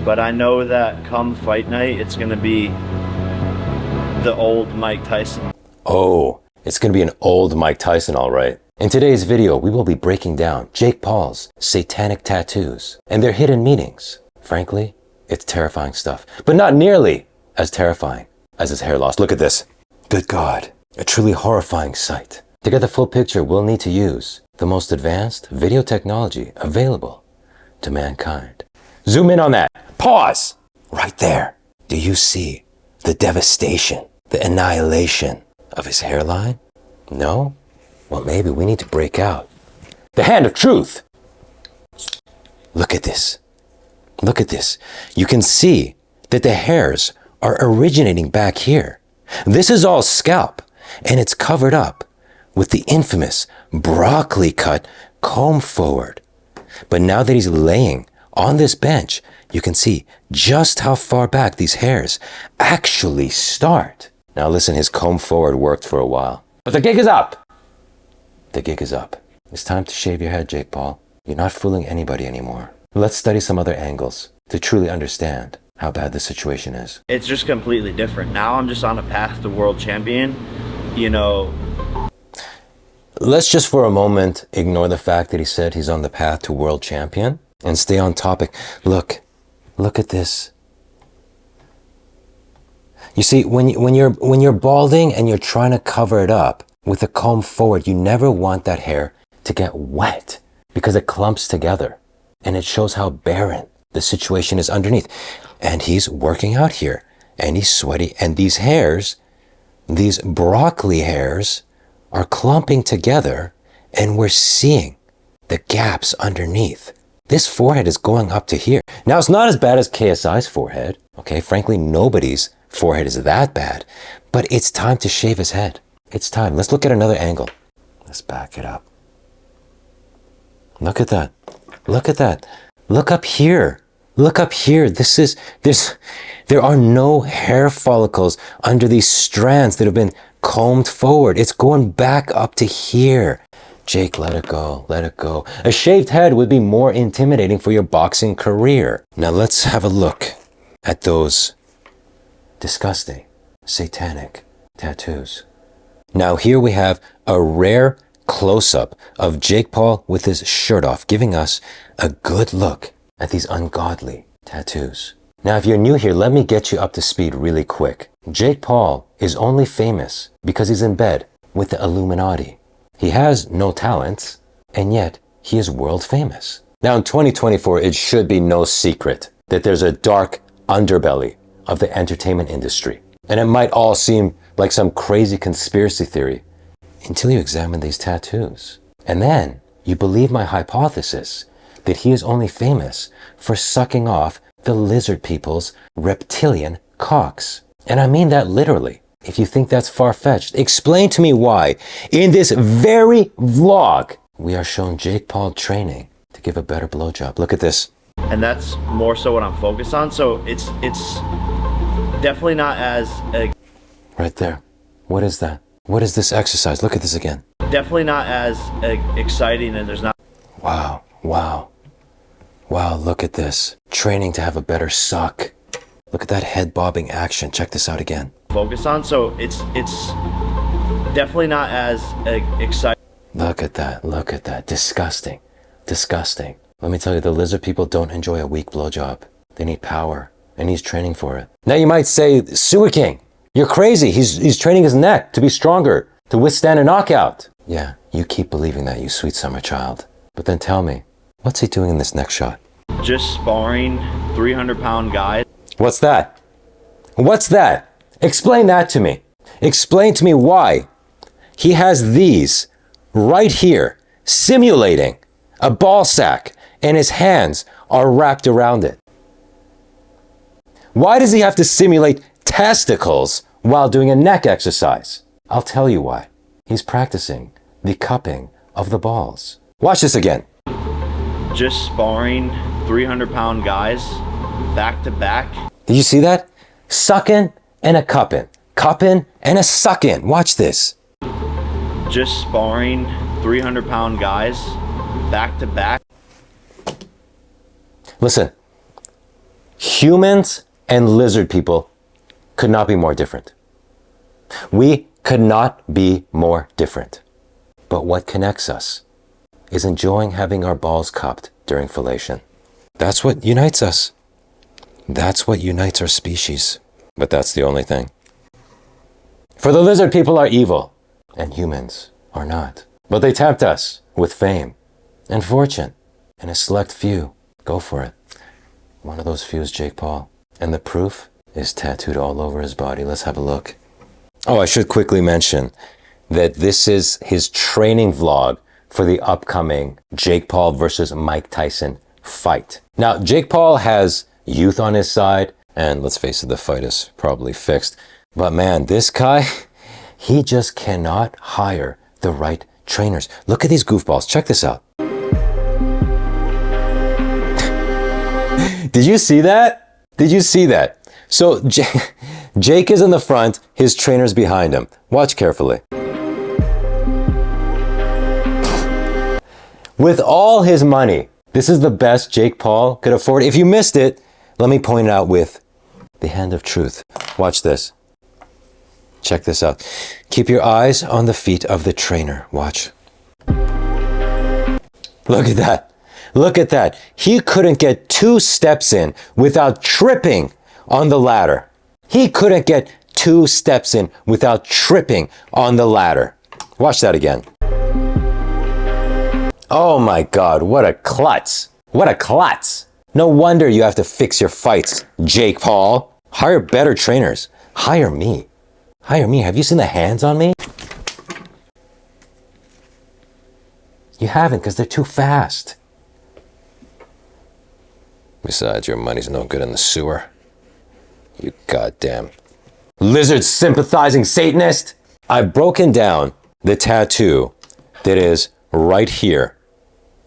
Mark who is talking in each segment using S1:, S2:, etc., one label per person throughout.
S1: but I know that come fight night, it's going to be the old Mike Tyson.
S2: Oh, it's going to be an old Mike Tyson, all right. In today's video, we will be breaking down Jake Paul's satanic tattoos and their hidden meanings. Frankly, it's terrifying stuff, but not nearly as terrifying as his hair loss. Look at this. Good God, a truly horrifying sight. To get the full picture, we'll need to use the most advanced video technology available to mankind. Zoom in on that. Pause. Right there. Do you see the devastation, the annihilation of his hairline? No? Well, maybe we need to break out the hand of truth. Look at this. Look at this. You can see that the hairs are originating back here. This is all scalp, and it's covered up with the infamous broccoli cut comb forward. But now that he's laying on this bench, you can see just how far back these hairs actually start. Now listen, his comb forward worked for a while, but the gig is up. The gig is up. It's time to shave your head, Jake Paul. You're not fooling anybody anymore. Let's study some other angles to truly understand how bad the situation is.
S1: It's just completely different. Now I'm just on a path to world champion, you know.
S2: Let's just for a moment ignore the fact that he said he's on the path to world champion and stay on topic. Look at this. You see, when you're balding and you're trying to cover it up with a comb forward, you never want that hair to get wet because it clumps together and it shows how barren the situation is underneath. And he's working out here and he's sweaty, and these hairs, these broccoli hairs, are clumping together, and we're seeing the gaps underneath. This forehead is going up to here. Now, it's not as bad as KSI's forehead. Okay, frankly, nobody's forehead is that bad, but it's time to shave his head. It's time. Let's look at another angle. Let's back it up. Look at that. Look at that. Look up here. Look up here. There are no hair follicles under these strands that have been combed forward. It's going back up to here. Jake, let it go. Let it go. A shaved head would be more intimidating for your boxing career. Now let's have a look at those disgusting, satanic tattoos. Now here we have a rare close-up of Jake Paul with his shirt off, giving us a good look at these ungodly tattoos. Now, if you're new here, let me get you up to speed really quick. Jake Paul is only famous because he's in bed with the Illuminati. He has no talents, and yet he is world famous. Now, in 2024, it should be no secret that there's a dark underbelly of the entertainment industry. And it might all seem like some crazy conspiracy theory until you examine these tattoos. And then you believe my hypothesis that he is only famous for sucking off the lizard people's reptilian cocks. And I mean that literally. If you think that's far-fetched, explain to me why in this very vlog we are shown Jake Paul training to give a better blowjob. Look at this.
S1: And that's more so what I'm focused on. So it's definitely not as
S2: right there. What is that? What is this exercise? Look at this again.
S1: Definitely not as exciting, and there's not.
S2: Wow, wow. Wow, look at this. Training to have a better suck. Look at that head bobbing action. Check this out again.
S1: Focus on, so it's definitely not as exciting.
S2: Look at that, look at that. Disgusting, disgusting. Let me tell you, the lizard people don't enjoy a weak blowjob. They need power, and he's training for it. Now you might say, Sewer King, you're crazy. He's training his neck to be stronger, to withstand a knockout. Yeah, you keep believing that, you sweet summer child. But then tell me, what's he doing in this next shot?
S1: Just sparring 300-pound guys.
S2: What's that? What's that? Explain that to me. Explain to me why he has these right here simulating a ball sack and his hands are wrapped around it. Why does he have to simulate testicles while doing a neck exercise? I'll tell you why. He's practicing the cupping of the balls. Watch this again.
S1: Just sparring 300-pound guys back to back.
S2: Did you see that? Sucking and a cupping. Cupping and a sucking. Watch this.
S1: Just sparring 300-pound guys back to back.
S2: Listen. Humans and lizard people could not be more different. We could not be more different. But what connects us is enjoying having our balls cupped during fellation. That's what unites us. That's what unites our species. But that's the only thing. For the lizard people are evil, and humans are not. But they tempt us with fame and fortune, and a select few go for it. One of those few is Jake Paul. And the proof is tattooed all over his body. Let's have a look. Oh, I should quickly mention that this is his training vlog for the upcoming Jake Paul versus Mike Tyson fight. Now, Jake Paul has youth on his side, and let's face it, the fight is probably fixed. But man, this guy, he just cannot hire the right trainers. Look at these goofballs. Check this out. Did you see that? Did you see that? So Jake is in the front, his trainer's behind him. Watch carefully. With all his money, this is the best Jake Paul could afford. If you missed it, let me point it out with the hand of truth. Watch this. Check this out. Keep your eyes on the feet of the trainer. Watch. Look at that. Look at that. He couldn't get 2 steps in without tripping on the ladder. He couldn't get 2 steps in without tripping on the ladder. Watch that again. Oh my God, what a klutz. What a klutz. No wonder you have to fix your fights, Jake Paul. Hire better trainers. Hire me. Hire me. Have you seen the hands on me? You haven't, because they're too fast. Besides, your money's no good in the sewer. You goddamn lizard sympathizing Satanist. I've broken down the tattoo that is right here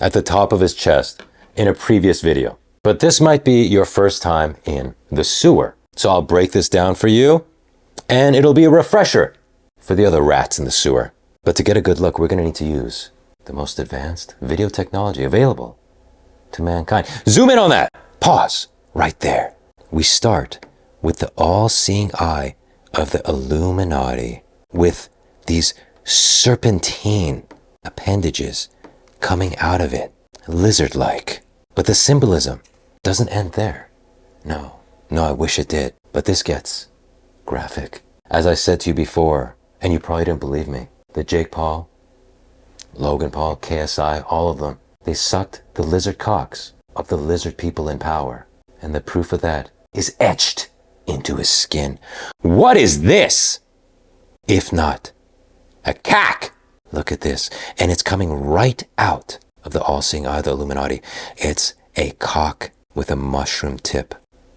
S2: at the top of his chest in a previous video. But this might be your first time in the sewer. So I'll break this down for you, and it'll be a refresher for the other rats in the sewer. But to get a good look, we're going to need to use the most advanced video technology available to mankind. Zoom in on that. Pause right there. We start with the all-seeing eye of the Illuminati, with these serpentine appendages coming out of it, lizard-like. But the symbolism doesn't end there. No, I wish it did. But this gets graphic. As I said to you before, and you probably didn't believe me, that Jake Paul, Logan Paul, KSI, all of them, they sucked the lizard cocks of the lizard people in power. And the proof of that is etched into his skin. What is this? If not a cack? Look at this. And it's coming right out of the all-seeing eye of the Illuminati. It's a cock with a mushroom tip.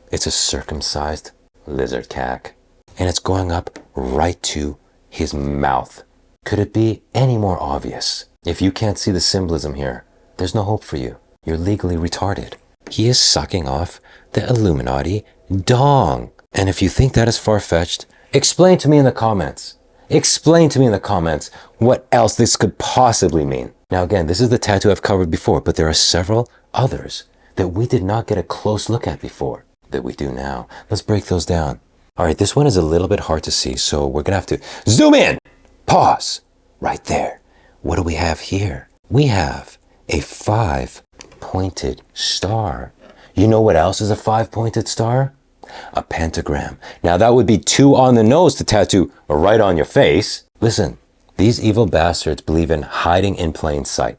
S2: It's a circumcised lizard cack. And it's going up right to his mouth. Could it be any more obvious? If you can't see the symbolism here, there's no hope for you. You're legally retarded. He is sucking off the Illuminati dong. And if you think that is far-fetched, explain to me in the comments. Explain to me in the comments what else this could possibly mean. Now again, this is the tattoo I've covered before, but there are several others that we did not get a close look at before that we do now. Let's break those down. All right, this one is a little bit hard to see, so we're gonna have to zoom in. Pause right there. What do we have here? We have a 5-pointed star. You know what else is a 5-pointed star? A pentagram. Now that would be 2 on the nose to tattoo right on your face. Listen, these evil bastards believe in hiding in plain sight.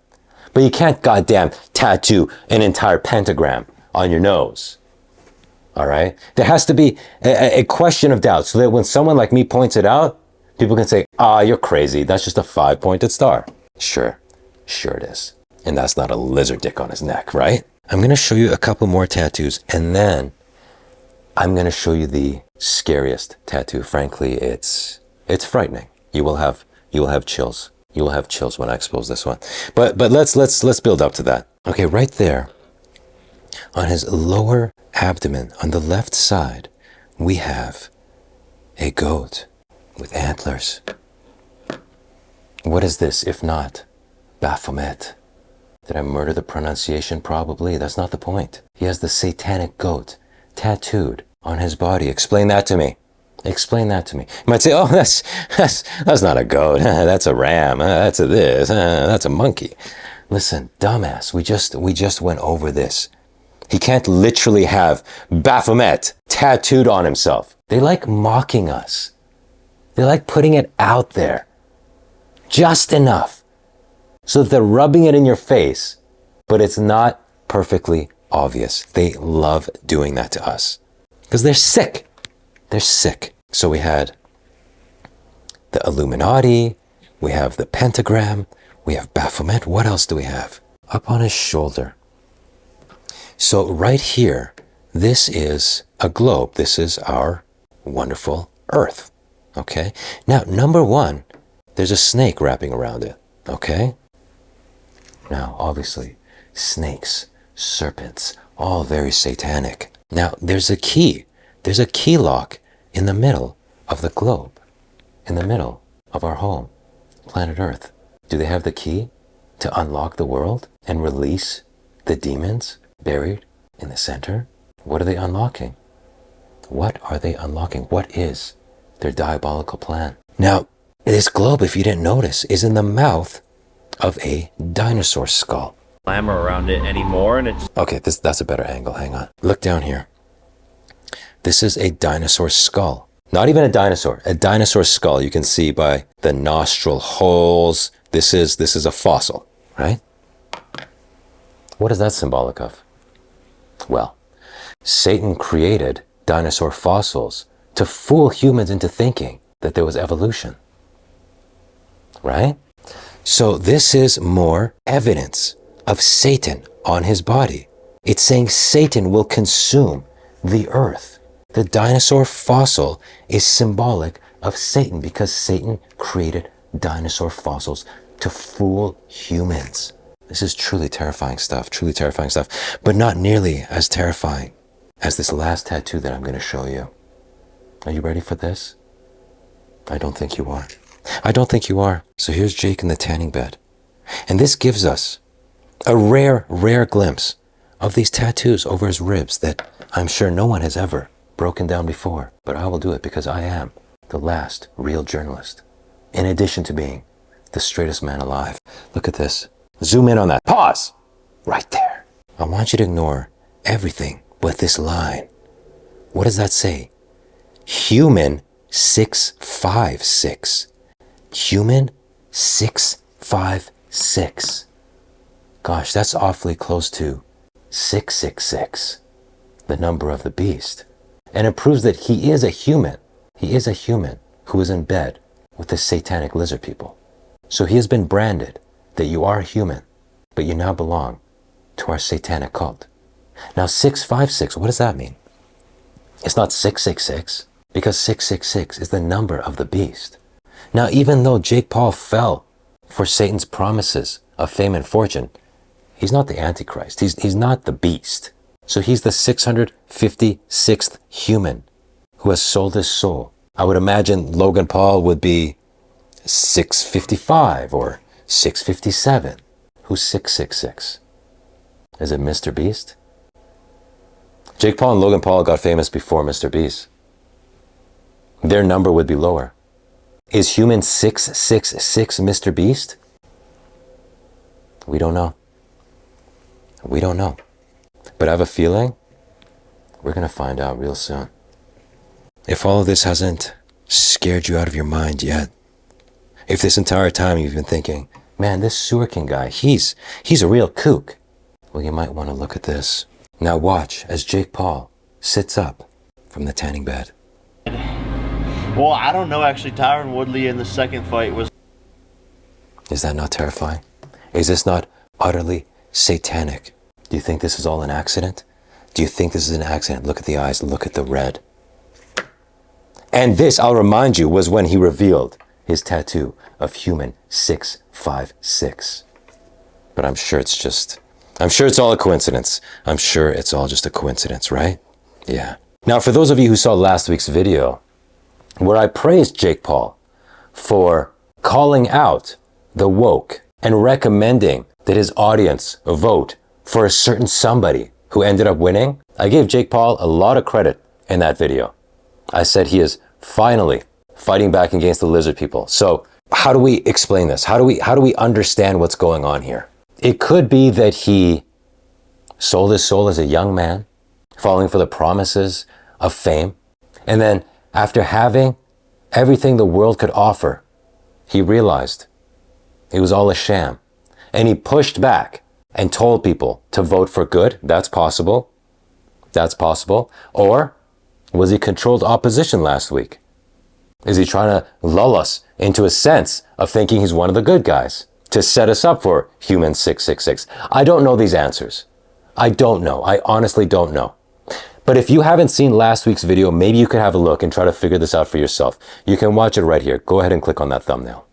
S2: But you can't goddamn tattoo an entire pentagram on your nose. All right? There has to be a question of doubt so that when someone like me points it out, people can say, you're crazy. That's just a 5-pointed star. Sure it is. And that's not a lizard dick on his neck, right? I'm going to show you a couple more tattoos, and then I'm going to show you the scariest tattoo. Frankly, it's frightening. You will have chills. You will have chills when I expose this one. But let's build up to that. Okay, right there on his lower abdomen on the left side, we have a goat with antlers. What is this if not Baphomet? Did I murder the pronunciation? Probably. That's not the point. He has the satanic goat tattooed on his body? Explain that to me. Explain that to me. You might say, oh, that's not a goat. That's a ram. That's a this. That's a monkey. Listen, dumbass, we just went over this. He can't literally have Baphomet tattooed on himself. They like mocking us. They like putting it out there. Just enough. So that they're rubbing it in your face, but it's not perfectly obvious. They love doing that to us. Because they're sick. They're sick. So we had the Illuminati, we have the pentagram, we have Baphomet. What else do we have? Up on his shoulder. So right here, this is a globe. This is our wonderful Earth. Okay? Now, number one, there's a snake wrapping around it. Okay? Now, obviously, snakes, serpents, all very satanic. Now, there's a key. There's a key lock in the middle of the globe, in the middle of our home, planet Earth. Do they have the key to unlock the world and release the demons buried in the center? What are they unlocking? What are they unlocking? What is their diabolical plan? Now, this globe, if you didn't notice, is in the mouth of a dinosaur skull.
S1: Glamour around it anymore, and it's
S2: Okay, that's a better angle. Hang on. Look down here. This is a dinosaur skull. Not even a dinosaur skull. You can see by the nostril holes. This is a fossil, right? What is that symbolic of? Well, Satan created dinosaur fossils to fool humans into thinking that there was evolution, right? So this is more evidence of Satan on his body. It's saying Satan will consume the earth. The dinosaur fossil is symbolic of Satan because Satan created dinosaur fossils to fool humans. This is truly terrifying stuff, but not nearly as terrifying as this last tattoo that I'm going to show you. Are you ready for this? I don't think you are. I don't think you are. So here's Jake in the tanning bed. And this gives us a rare glimpse of these tattoos over his ribs that I'm sure no one has ever broken down before. But I will do it because I am the last real journalist, in addition to being the straightest man alive. Look at this. Zoom in on that. Pause! Right there. I want you to ignore everything but this line. What does that say? Human 656. Human 656. Gosh, that's awfully close to 666, the number of the beast. And it proves that he is a human. He is a human who is in bed with the satanic lizard people. So he has been branded that you are a human, but you now belong to our satanic cult. Now 656, what does that mean? It's not 666, because 666 is the number of the beast. Now, even though Jake Paul fell for Satan's promises of fame and fortune, he's not the Antichrist. He's not the beast. So he's the 656th human who has sold his soul. I would imagine Logan Paul would be 655 or 657. Who's 666? Is it MrBeast? Jake Paul and Logan Paul got famous before MrBeast. Their number would be lower. Is human 666 MrBeast? We don't know. We don't know. But I have a feeling we're going to find out real soon. If all of this hasn't scared you out of your mind yet, if this entire time you've been thinking, man, this Sewer King guy, he's a real kook, well, you might want to look at this. Now watch as Jake Paul sits up from the tanning bed.
S1: Well, I don't know, actually. Tyron Woodley in the second fight was...
S2: Is that not terrifying? Is this not utterly satanic? Do you think this is all an accident? Do you think this is an accident? Look at the eyes, look at the red. And this, I'll remind you, was when he revealed his tattoo of human 656. But I'm sure it's all a coincidence. I'm sure it's all just a coincidence, right? Yeah. Now, for those of you who saw last week's video, where I praised Jake Paul for calling out the woke and recommending that his audience vote for a certain somebody who ended up winning, I gave Jake Paul a lot of credit in that video. I said he is finally fighting back against the lizard people. So how do we explain this? How do we understand what's going on here? It could be that he sold his soul as a young man, falling for the promises of fame. And then after having everything the world could offer, he realized it was all a sham. And he pushed back and told people to vote for good. That's possible. That's possible. Or was he controlled opposition last week? Is he trying to lull us into a sense of thinking he's one of the good guys to set us up for Human 666? I don't know these answers. I don't know. I honestly don't know. But if you haven't seen last week's video, maybe you could have a look and try to figure this out for yourself. You can watch it right here. Go ahead and click on that thumbnail.